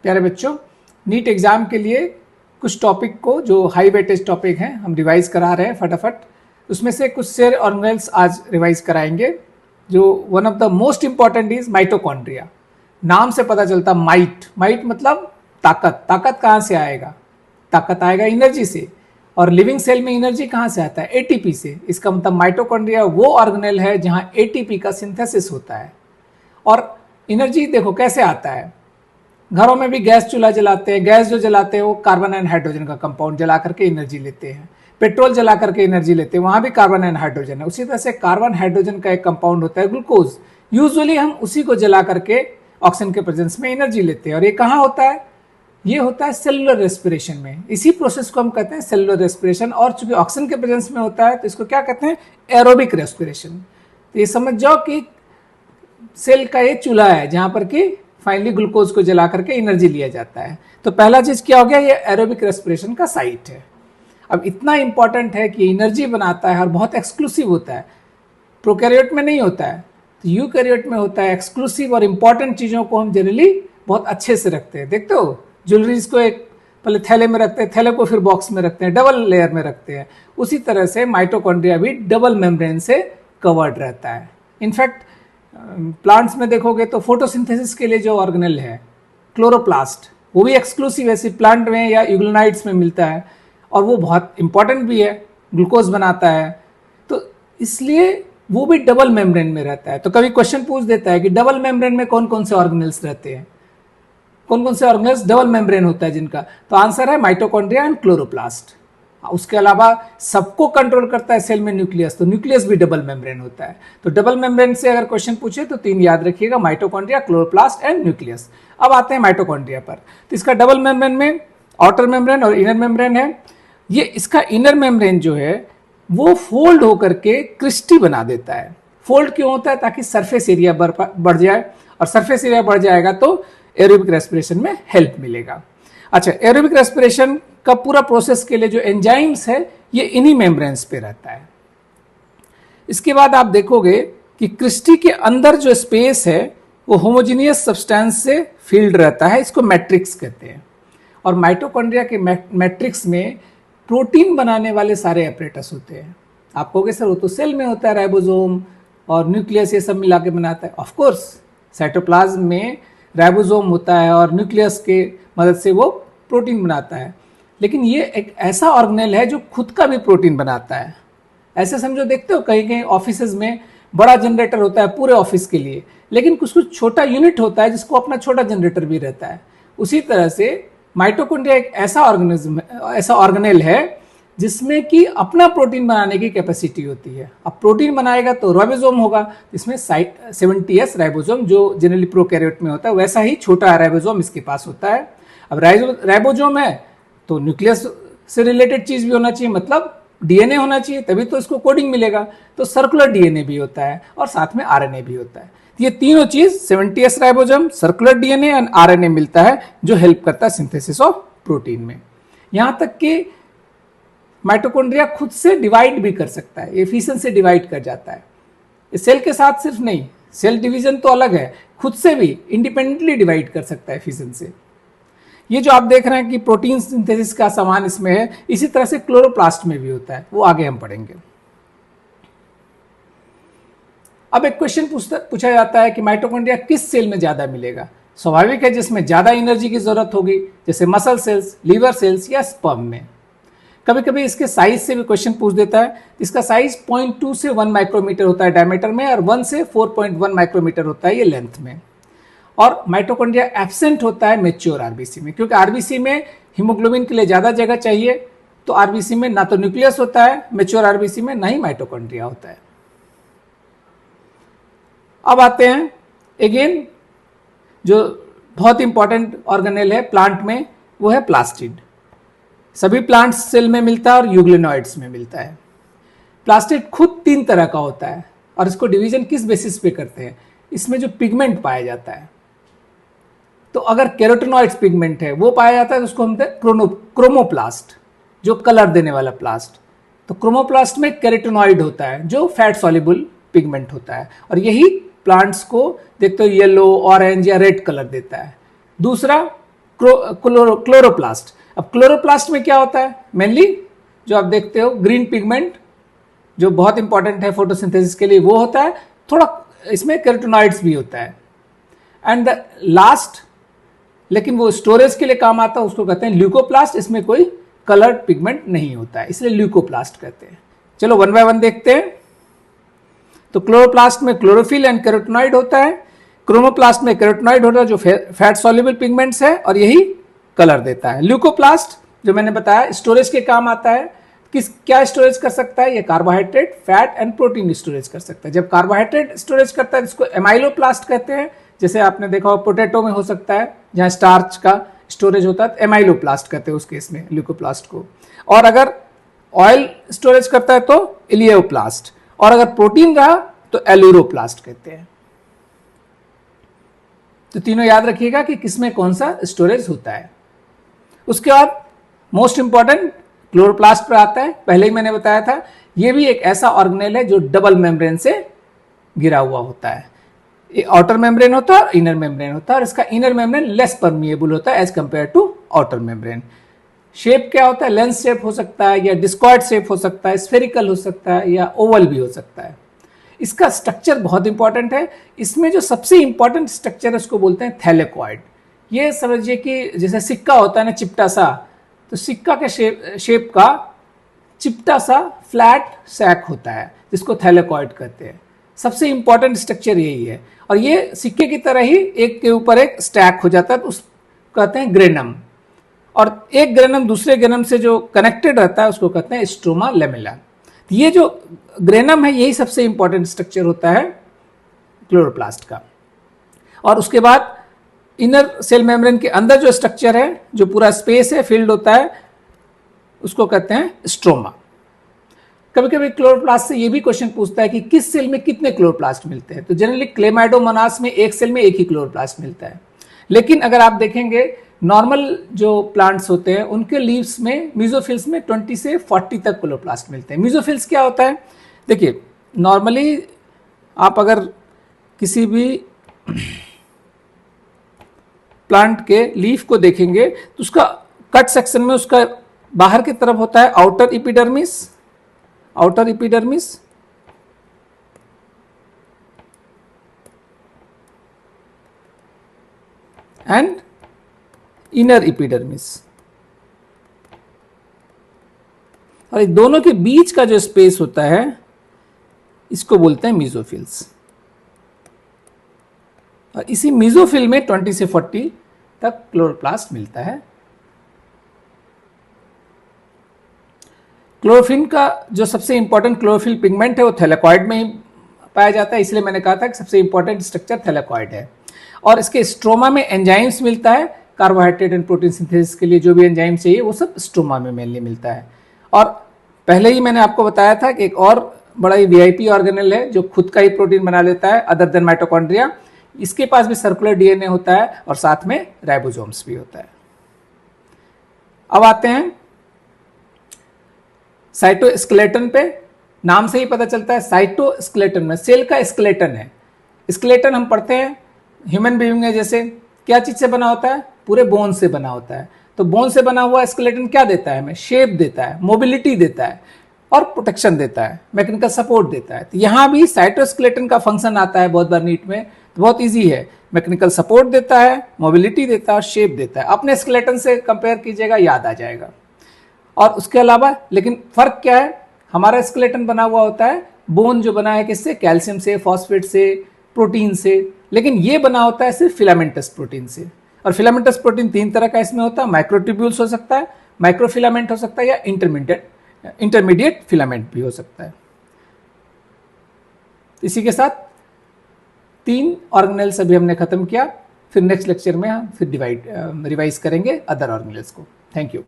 प्यारे बच्चों, NEET exam के लिए कुछ टॉपिक को जो हाई वेटेज टॉपिक हैं हम रिवाइज करा रहे हैं फटाफट। उसमें से कुछ सेल ऑर्गेनेल्स आज रिवाइज कराएंगे। जो one of the most important is mitochondria. नाम से पता चलता माइट मतलब ताकत। ताकत कहाँ से आएगा? ताकत आएगा एनर्जी से। और लिविंग सेल में एनर्जी कहाँ से आता है? एटीपी से। इसका मतलब माइटोकॉन्ड्रिया वो ऑर्गेनेल है जहाँ एटीपी का सिंथेसिस होता है। और एनर्जी देखो कैसे आता है। घरों में भी गैस चूल्हा जलाते हैं, गैस जो जलाते हैं वो कार्बन एंड हाइड्रोजन का कंपाउंड जला करके एनर्जी लेते हैं। पेट्रोल जला करके एनर्जी लेते हैं, वहां भी कार्बन एंड हाइड्रोजन है। उसी तरह से कार्बन हाइड्रोजन का एक कंपाउंड होता है ग्लूकोज। यूजुअली हम उसी को जला करके ऑक्सीजन के प्रेजेंस में एनर्जी लेते हैं। और ये कहाँ होता है? ये होता है सेलुलर रेस्पिरेशन में। इसी प्रोसेस को हम कहते हैं सेलुलर रेस्पिरेशन। और चूंकि ऑक्सीजन के प्रेजेंस में होता है तो इसको क्या कहते हैं? Aerobic respiration. तो ये समझ जाओ कि सेल का ये चूल्हा है जहां पर कि फाइनली ग्लूकोज को जला करके एनर्जी लिया जाता है। तो पहला चीज क्या हो गया? ये एरोबिक रेस्पिरेशन का साइट है। अब इतना इंपॉर्टेंट है कि एनर्जी बनाता है और बहुत एक्सक्लूसिव होता है। प्रोकैरियोट में नहीं होता है, तो यूकैरियोट में होता है। एक्सक्लूसिव और इंपॉर्टेंट चीजों को हम जनरली बहुत अच्छे से रखते हैं। देखते हो ज्वेलरीज को एक पहले थैले में रखते हैं, थैले को फिर बॉक्स में रखते हैं, डबल लेयर में रखते हैं। उसी तरह से माइटोकॉन्ड्रिया भी डबल मेम्ब्रेन से कवर्ड रहता है। इनफैक्ट प्लांट्स में देखोगे तो फोटोसिंथेसिस के लिए जो ऑर्गेनेल है क्लोरोप्लास्ट, वो भी एक्सक्लूसिव ऐसे प्लांट में या यूग्लोनाइड्स में मिलता है और वो बहुत इंपॉर्टेंट भी है, ग्लूकोज बनाता है। तो इसलिए वो भी डबल मेम्ब्रेन में रहता है। तो कभी क्वेश्चन पूछ देता है कि डबल मेम्ब्रेन में कौन कौन से ऑर्गेनेल्स रहते हैं, कौन कौन से ऑर्गेनेल्स डबल मेम्ब्रेन होता है जिनका? तो आंसर है माइटोकॉन्ड्रिया एंड क्लोरोप्लास्ट। उसके अलावा सबको कंट्रोल करता है सेल में न्यूक्लियस, तो न्यूक्लियस भी डबल मेम्ब्रेन होता है। तो डबल मेम्ब्रेन से अगर क्वेश्चन पूछे तो 3 याद रखिएगा, माइटोकॉन्ड्रिया, क्लोरोप्लास्ट एंड न्यूक्लियस। अब आते हैं माइटोकॉन्ड्रिया पर। तो इसका डबल मेम्ब्रेन में आउटर मेम्ब्रेन और इनर मेम्ब्रेन है। ये इसका इनर मेम्ब्रेन जो है वो फोल्ड होकर के क्रिस्टी बना देता है। फोल्ड क्यों होता है? ताकि सरफेस एरिया बढ़ जाए, और सरफेस एरिया बढ़ जाएगा तो एरोबिक रेस्पिरेशन में हेल्प मिलेगा। अच्छा, एरोबिक रेस्पिरेशन का पूरा प्रोसेस के लिए जो एंजाइम्स है ये इन्हीं मेम्ब्रेन्स पे रहता है। इसके बाद आप देखोगे कि क्रिस्टी के अंदर जो स्पेस है वो होमोजीनियस सब्सटेंस से फील्ड रहता है, इसको मैट्रिक्स कहते हैं। और माइटोकॉन्ड्रिया के मैट्रिक्स में प्रोटीन बनाने वाले सारे एपरेटस होते हैं। आप कहोगे सर वो तो सेल में होता है, राइबोसोम और न्यूक्लियस ये सब मिला के बनाता है। ऑफ कोर्स साइटोप्लाज्म में राइबोसोम होता है और न्यूक्लियस के मदद से वो प्रोटीन बनाता है। लेकिन ये एक ऐसा ऑर्गेनेल है जो खुद का भी प्रोटीन बनाता है। ऐसे समझो, देखते हो कहीं कहीं ऑफिसेज में बड़ा जनरेटर होता है पूरे ऑफिस के लिए, लेकिन कुछ कुछ छोटा यूनिट होता है जिसको अपना छोटा जनरेटर भी रहता है। उसी तरह से माइटोकॉन्ड्रिया एक ऐसा ऑर्गेनेल है जिसमें कि अपना प्रोटीन बनाने की कैपेसिटी होती है। अब प्रोटीन बनाएगा तो राइबोसोम होगा, इसमें 70S राइबोसोम जो जनरली प्रोकैरियोट में होता है, वैसा ही छोटा राइबोसोम इसके पास होता है। अब राइबोसोम है तो न्यूक्लियस से रिलेटेड चीज भी होना चाहिए, मतलब डीएनए होना चाहिए, तभी तो इसको कोडिंग मिलेगा। तो सर्कुलर डीएनए भी होता है और साथ में आरएनए भी होता है। ये तीनों चीज 70S ribosome, circular DNA and RNA मिलता है जो हेल्प करता है सिंथेसिस ऑफ प्रोटीन में। यहां तक कि माइटोकॉन्ड्रिया खुद से डिवाइड भी कर सकता है, एफिशिएंट से डिवाइड कर जाता है। सेल के साथ सिर्फ नहीं, सेल डिवीजन तो अलग है, खुद से भी इंडिपेंडेंटली डिवाइड कर सकता है एफिशिएंट से। ये जो आप देख रहे हैं कि प्रोटीन सिंथेसिस का सामान इसमें है, इसी तरह से क्लोरोप्लास्ट में भी होता है, वो आगे हम पढ़ेंगे। अब एक क्वेश्चन पूछा जाता है कि माइटोकॉन्ड्रिया किस सेल में ज्यादा मिलेगा? स्वाभाविक है जिसमें ज्यादा एनर्जी की जरूरत होगी, जैसे मसल सेल्स, लीवर सेल्स या स्पर्म में। कभी कभी इसके साइज से भी क्वेश्चन पूछ देता है। इसका साइज 0.2 से 1 माइक्रोमीटर होता है डायमीटर में, और 1 से 4.1 माइक्रोमीटर होता है ये लेंथ में। और माइटोकॉन्ड्रिया एब्सेंट होता है मैच्योर आरबीसी में, क्योंकि आरबीसी में हीमोग्लोबिन के लिए ज्यादा जगह चाहिए। तो आरबीसी में ना तो न्यूक्लियस होता है मैच्योर आरबीसी में, ना ही माइटोकॉन्ड्रिया होता है। अब आते हैं अगेन जो बहुत इंपॉर्टेंट ऑर्गेनेल है प्लांट में, वो है प्लास्टिड। सभी प्लांट सेल में मिलता है और यूग्लिनॉइड्स में मिलता है। प्लास्टिड खुद 3 तरह का होता है, और इसको डिवीजन किस बेसिस पे करते हैं? इसमें जो पिगमेंट पाया जाता है, तो अगर कैरोटिनॉइड्स पिगमेंट है वो पाया जाता है तो उसको हम कहते हैं क्रोमोप्लास्ट, जो कलर देने वाला प्लास्ट। तो क्रोमोप्लास्ट में कैरोटिनॉइड होता है जो फैट सॉल्युबल पिगमेंट होता है, और यही प्लांट्स को देखते हो येलो, ऑरेंज या रेड कलर देता है। दूसरा क्लोरोप्लास्ट। अब क्लोरोप्लास्ट में क्या होता है, मेनली जो आप देखते हो ग्रीन पिगमेंट जो बहुत इंपॉर्टेंट है फोटोसिंथेसिस के लिए वो होता है, थोड़ा इसमें कैरोटिनॉइड्स भी होता है। एंड द लास्ट, लेकिन वो स्टोरेज के लिए काम आता है, उसको कहते हैं ल्यूकोप्लास्ट। इसमें कोई कलर्ड पिगमेंट नहीं होता है, इसलिए ल्यूकोप्लास्ट कहते हैं। चलो वन बाय वन देखते हैं। तो क्लोरोप्लास्ट में क्लोरोफिल एंड कैरोटिनॉइड होता है, क्रोमोप्लास्ट में कैरोटिनॉइड होता है जो फैट सॉल्युबल पिगमेंट्स है और यही कलर देता है। ल्यूकोप्लास्ट जो मैंने बताया स्टोरेज के काम आता है। क्या स्टोरेज कर सकता है, ये carbohydrate, fat and protein storage कर सकता है। जब कार्बोहाइड्रेट स्टोरेज करता है इसको एमाइलोप्लास्ट कहते हैं। जैसे आपने देखा हो पोटैटो में हो सकता है जहां स्टार्च का स्टोरेज होता है, एमाइलोप्लास्ट कहते हैं उस केस में ल्यूकोप्लास्ट को। और अगर ऑयल स्टोरेज करता है तो इलियोप्लास्ट, और अगर प्रोटीन रहा तो एलुरोप्लास्ट कहते हैं। तो तीनों याद रखिएगा कि किसमें कौन सा स्टोरेज होता है। उसके बाद मोस्ट इंपॉर्टेंट क्लोरोप्लास्ट पर आता है। पहले ही मैंने बताया था यह भी एक ऐसा ऑर्गेनेल है जो डबल मेम्ब्रेन से घिरा हुआ होता है। आउटर मेम्ब्रेन होता है और इनर मेम्ब्रेन होता है, और इसका इनर मेम्ब्रेन लेस परमिएबल होता है as compare to outer membrane. Shape क्या होता है, लेंस शेप हो सकता है या डिस्कॉइड शेप हो सकता है, स्फेरिकल हो सकता है या ओवल भी हो सकता है। इसका स्ट्रक्चर बहुत इंपॉर्टेंट है। इसमें जो सबसे इंपॉर्टेंट स्ट्रक्चर है उसको बोलते हैं थैलेकॉइड। ये समझिए कि जैसे सिक्का होता है ना चिपटा सा, तो सिक्का के शेप का चिपटा सा फ्लैट सैक होता है जिसको थैलेकॉइड कहते हैं। सबसे इंपॉर्टेंट स्ट्रक्चर यही है, और ये सिक्के की तरह ही एक के ऊपर एक स्टैक हो जाता है, तो उस कहते हैं ग्रेनम। और एक ग्रेनम दूसरे ग्रेनम से जो कनेक्टेड रहता है उसको कहते हैं स्ट्रोमा लेमेला। ये जो ग्रेनम है यही सबसे इंपॉर्टेंट स्ट्रक्चर होता है क्लोरोप्लास्ट का। और उसके बाद इनर सेल मेम्ब्रेन के अंदर जो स्ट्रक्चर है, जो पूरा स्पेस है फील्ड होता है, उसको कहते हैं स्ट्रोमा। कभी कभी क्लोरोप्लास्ट से ये भी क्वेश्चन पूछता है कि किस सेल में कितने क्लोरोप्लास्ट मिलते हैं। तो जनरली क्लेमाइडोमोनास में एक सेल में एक ही क्लोरोप्लास्ट मिलता है, लेकिन अगर आप देखेंगे नॉर्मल जो प्लांट्स होते हैं उनके लीव्स में मीजोफिल्स में 20 से 40 तक क्लोरोप्लास्ट मिलते हैं। मीजोफिल्स क्या होता है, देखिए नॉर्मली आप अगर किसी भी प्लांट के लीफ को देखेंगे तो उसका कट सेक्शन में उसका बाहर की तरफ होता है outer epidermis and inner epidermis, और इन दोनों के बीच का जो स्पेस होता है इसको बोलते हैं मीजोफिल्स। और इसी मीजोफिल में 20 से 40 तक क्लोरोप्लास्ट मिलता है। क्लोरोफिल का जो सबसे इंपॉर्टेंट क्लोरोफिल पिगमेंट है वो थैलेकॉइड में ही पाया जाता है, इसलिए मैंने कहा था कि सबसे इंपॉर्टेंट स्ट्रक्चर थैलेकॉइड है। और इसके स्ट्रोमा में एंजाइम्स मिलता है, कार्बोहाइड्रेट एंड प्रोटीन सिंथेसिस के लिए जो भी एंजाइम चाहिए वो सब स्ट्रोमा में मेनली मिलता है। और पहले ही मैंने आपको बताया था कि एक और बड़ा ही वीआईपी ऑर्गेनेल है जो खुद का ही प्रोटीन बना लेता है अदर देन माइटोकॉन्ड्रिया। इसके पास भी सर्कुलर डीएनए होता है और साथ में राइबोसोम्स भी होता है। अब आते हैं साइटोस्केलेटन पे। नाम से ही पता चलता है साइटोस्केलेटन में सेल का स्केलेटन है। स्केलेटन हम पढ़ते हैं ह्यूमन बीइंग है, जैसे क्या चीज से बना होता है, पूरे बोन से बना होता है। तो बोन से बना हुआ स्केलेटन क्या देता है हमें, शेप देता है, मोबिलिटी देता है और प्रोटेक्शन देता है, मैकेनिकल सपोर्ट देता है। तो यहाँ भी साइटोस्केलेटन का फंक्शन आता है बहुत बार नीट में, तो बहुत ईजी है, मैकेनिकल सपोर्ट देता है, मोबिलिटी देता है और शेप देता है। अपने स्केलेटन से कंपेयर कीजिएगा, याद आ जाएगा। और उसके अलावा लेकिन फर्क क्या है, हमारा स्केलेटन बना हुआ होता है बोन जो बना है किससे, कैल्शियम से, फॉस्फेट से, प्रोटीन से, लेकिन ये बना होता है सिर्फ फिलामेंटस प्रोटीन से। और फिलामेंटस प्रोटीन 3 तरह का इसमें होता है, माइक्रोट्यूब्यूल्स हो सकता है, माइक्रोफिलामेंट हो सकता है या इंटरमीडिएट फिलामेंट भी हो सकता है। इसी के साथ 3 ऑर्गेनेल्स अभी हमने खत्म किया, फिर नेक्स्ट लेक्चर में हम फिर रिवाइज करेंगे अदर ऑर्गेनेल्स को। Thank you.